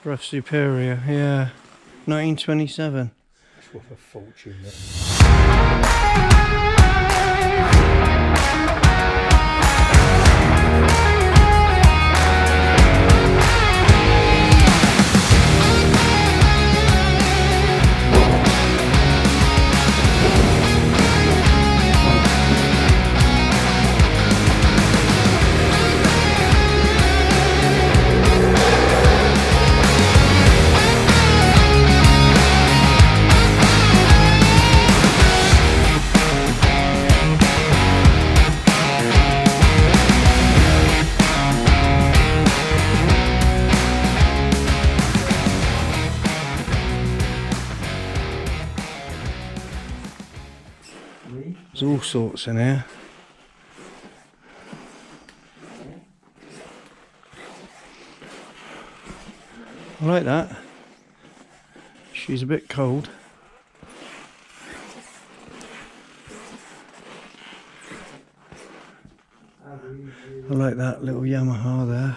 Breath Superior, yeah. 1927. It's worth a fortune. There's all sorts in here. I like that. She's a bit cold. I like that little Yamaha there.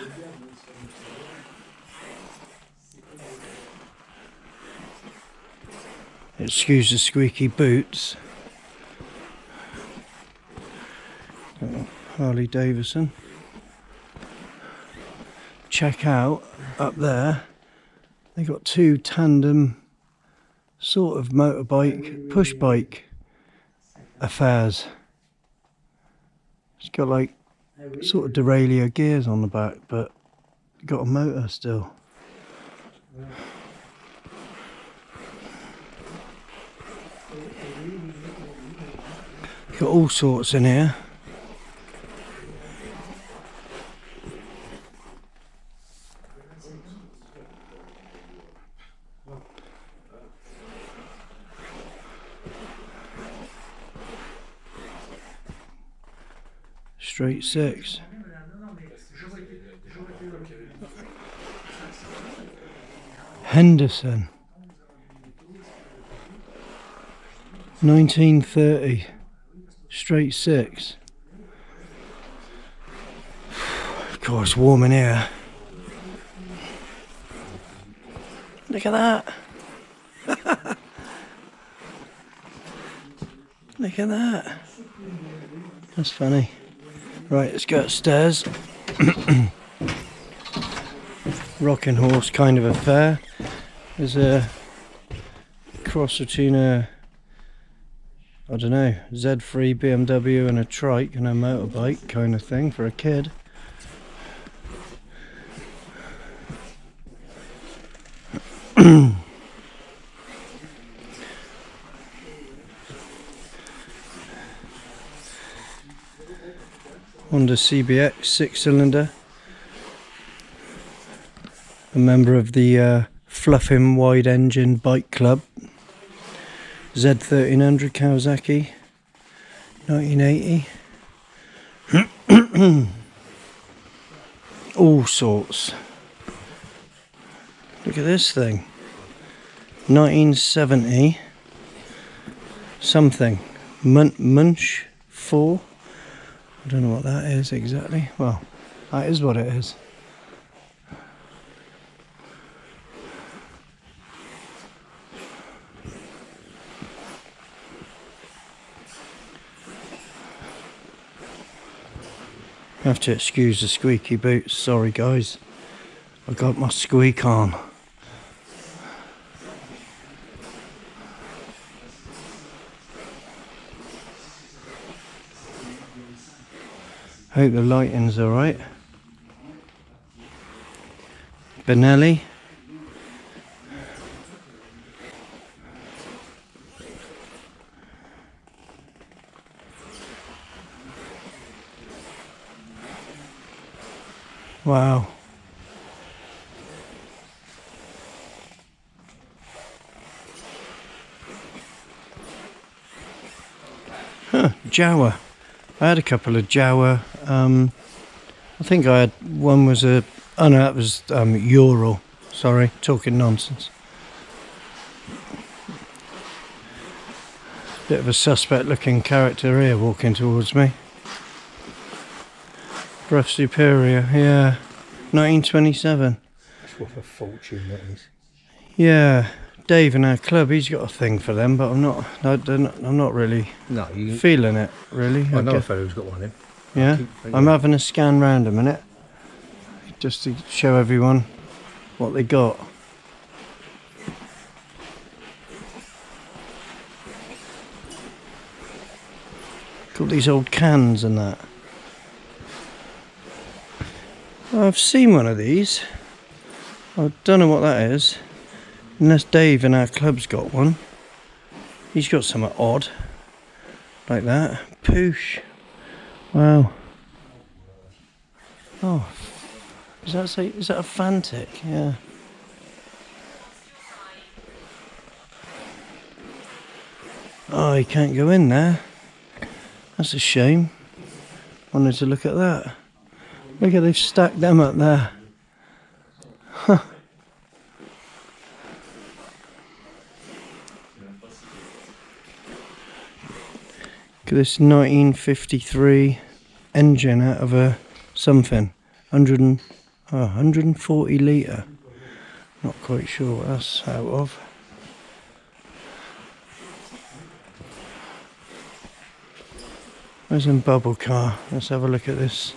Excuse the squeaky boots. Harley Davidson. Check out up there, they got two tandem sort of motorbike, push bike affairs. It's got like sort of derailleur gears on the back, but got a motor still. Got all sorts in here. Straight six. Henderson. 1930. Straight six. God, it's warm in here. Look at that. Look at that. That's funny. Right, let's go upstairs. Rocking horse kind of affair. There's a cross between a, I don't know, Z3 BMW and a trike and a motorbike kind of thing for a kid. Honda CBX 6-cylinder, a member of the Fluffin' Wide Engine Bike Club. Z1300 Kawasaki, 1980. All sorts. Look at this thing. 1970 something. Munch 4. I don't know what that is exactly. Well, that is what it is. You have to excuse the squeaky boots. Sorry guys, I got my squeak on. Hope the lighting's alright. Benelli. Wow. Huh, Jawa. I had a couple of Jawa. I think I had one was a, oh no, that was Ural. Sorry, talking nonsense. Bit of a suspect looking character here walking towards me. Breath Superior, yeah. 1927. That's worth a fortune, that is. Yeah, Dave in our club, he's got a thing for them, but I'm not really feeling it, really. I know a fellow who's got one of them. Yeah, I'm having a scan round a minute, just to show everyone what they got. Got these old cans and that. I've seen one of these. I don't know what that is. Unless Dave in our club's got one. He's got something odd. Like that. Poosh. Wow. Oh. Is that a Fantic? Yeah. Oh, you can't go in there. That's a shame. Wanted to look at that. Look how they've stacked them up there. Huh. Look at this 1953 engine out of a something. 140 litre. Not quite sure what that's out of. Where's a bubble car? Let's have a look at this.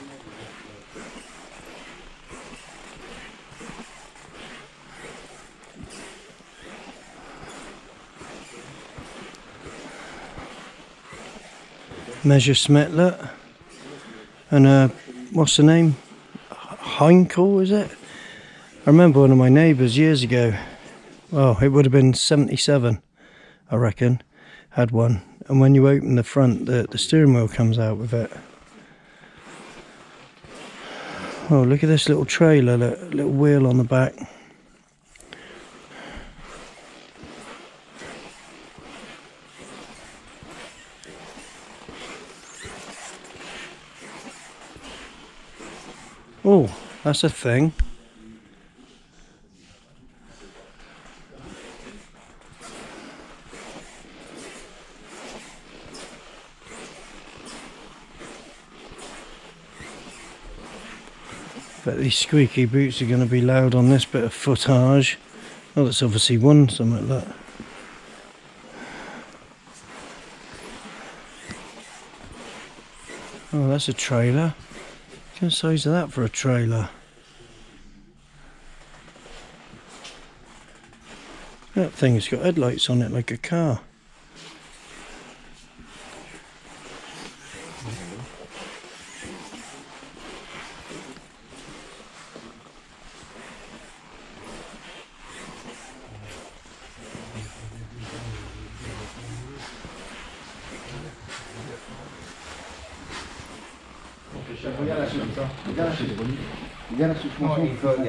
Measure Smith, and what's the name? Heinkel, is it? I remember one of my neighbours years ago. Well, it would have been 77, I reckon. Had one, and when you open the front, the steering wheel comes out with it. Oh, look at this little trailer, little wheel on the back. Oh, that's a thing. Bet these squeaky boots are going to be loud on this bit of footage. Oh, that's obviously won something like that. Oh, that's a trailer. What kind of size is that for a trailer? That thing's got headlights on it like a car.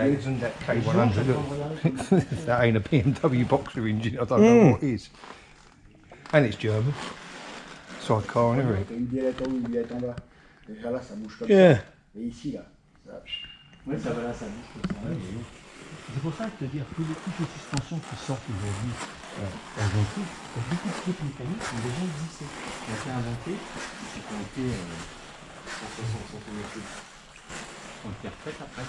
Isn't that K100? Look. That ain't a BMW Boxer engine. I don't know what it is. And it's German. Sidecar and everything. Yeah. C'est pour ça que te dire que toutes les suspensions qui sortent aujourd'hui, elles ont tout. Il y a beaucoup de trucs mécaniques qui ont déjà existé, qui ont été inventés, qui ont été refaites après.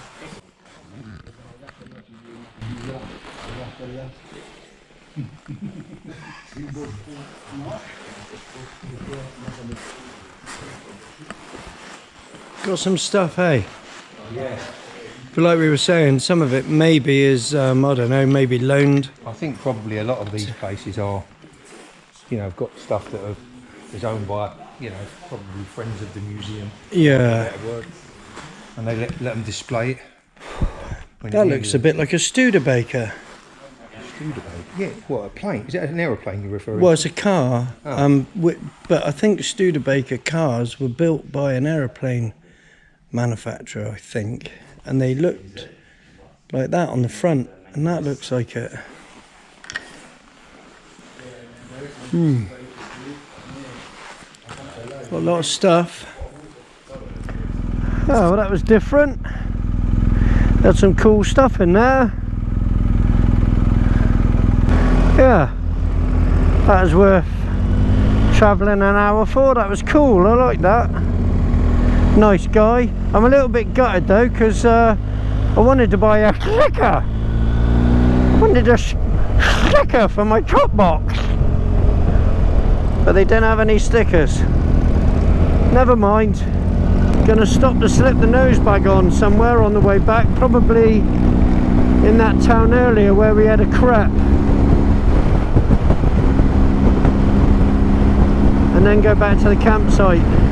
Got some stuff, hey? Yeah. But like we were saying, some of it maybe is, I don't know, maybe loaned. I think probably a lot of these places are, you know, have got stuff that is owned by, you know, probably friends of the museum. Yeah. And they let them display it. That looks a bit like a Studebaker. Studebaker? Yeah, what, a plane? Is that an aeroplane you're referring to? Well, it's a car, Oh. but I think Studebaker cars were built by an aeroplane manufacturer, I think. And they looked like that on the front, and that looks like it. Got a lot of stuff. Oh, well, that was different. Had some cool stuff in there. Yeah, that was worth travelling an hour for. That was cool, I like that. Nice guy. I'm a little bit gutted though, because I wanted to buy a sticker. I wanted a sticker for my top box, but they didn't have any stickers. Never mind. Gonna stop to slip the nose bag on somewhere on the way back, probably in that town earlier where we had a crap, and then go back to the campsite.